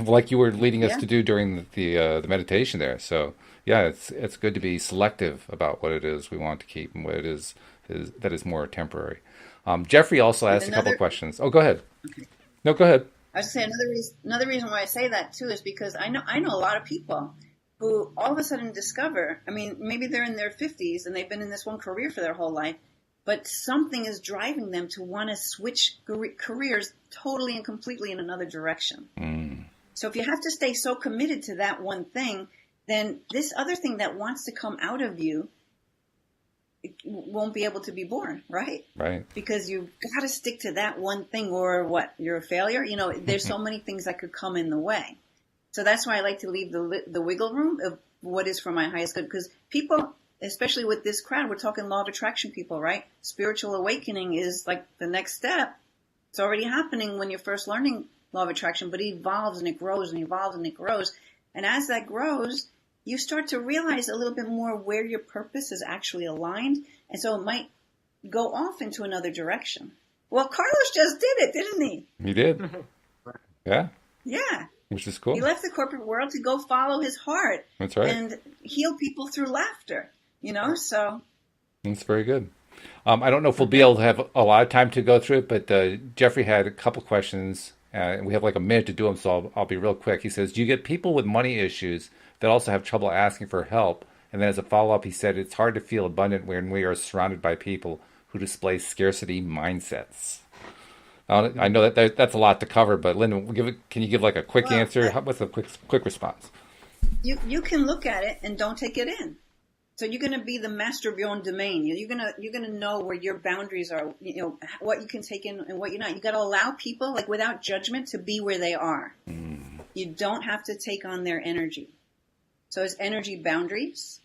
Like you were leading us to do during the meditation there. So yeah, it's good to be selective about what it is we want to keep and what it is that is more temporary. Jeffrey also asked a couple of questions. Oh, go ahead. Okay. No, go ahead. I was saying another reason why I say that too is because I know a lot of people who all of a sudden discover. I mean, maybe they're in their 50s and they've been in this one career for their whole life, but something is driving them to want to switch careers totally and completely in another direction. So if you have to stay so committed to that one thing, then this other thing that wants to come out of you won't be able to be born, right? Right. Because you've got to stick to that one thing, or what, you're a failure. There's so many things that could come in the way. So that's why I like to leave the wiggle room of what is for my highest good, because people, especially with this crowd, we're talking law of attraction people, right? Spiritual awakening is like the next step. It's already happening when you're first learning law of attraction, but it evolves and it grows and evolves and it grows. And as that grows, you start to realize a little bit more where your purpose is actually aligned. And so it might go off into another direction. Well, Carlos just did it, didn't he? He did. Yeah. Yeah. Which is cool. He left the corporate world to go follow his heart. That's right. And heal people through laughter, so. That's very good. I don't know if we'll be able to have a lot of time to go through it, but Jeffrey had a couple questions. And we have like a minute to do them, so I'll be real quick. He says, do you get people with money issues that also have trouble asking for help? And then as a follow-up, he said, it's hard to feel abundant when we are surrounded by people who display scarcity mindsets. I know that's a lot to cover, but Linda, can you give like a quick answer? What's a quick response? You can look at it and don't take it in. So you're going to be the master of your own domain. You're going to know where your boundaries are, what you can take in and what you're not. You got to allow people, like without judgment, to be where they are. You don't have to take on their energy. So it's energy boundaries,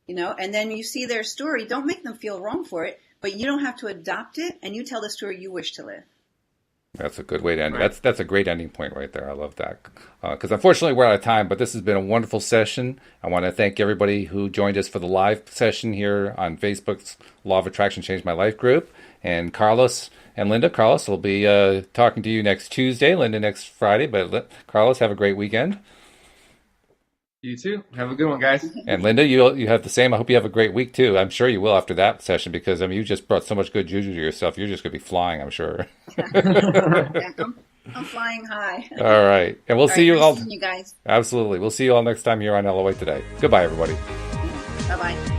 and then you see their story. Don't make them feel wrong for it, but you don't have to adopt it, and you tell the story you wish to live. That's a good way to end. Right. That's a great ending point right there. I love that. Because unfortunately we're out of time, but this has been a wonderful session. I want to thank everybody who joined us for the live session here on Facebook's Law of Attraction Changed My Life group. And Carlos, And Linda, Carlos will be talking to you next Tuesday. Linda next Friday. But Carlos, have a great weekend. You too. Have a good one, guys. And Linda, you have the same. I hope you have a great week too. I'm sure you will after that session because I mean you just brought so much good juju to yourself. You're just going to be flying, I'm sure. Yeah, I'm flying high. All right, and we'll see you nice all. seeing you guys. Absolutely, we'll see you all next time here on LOA Today. Goodbye, everybody. Bye bye.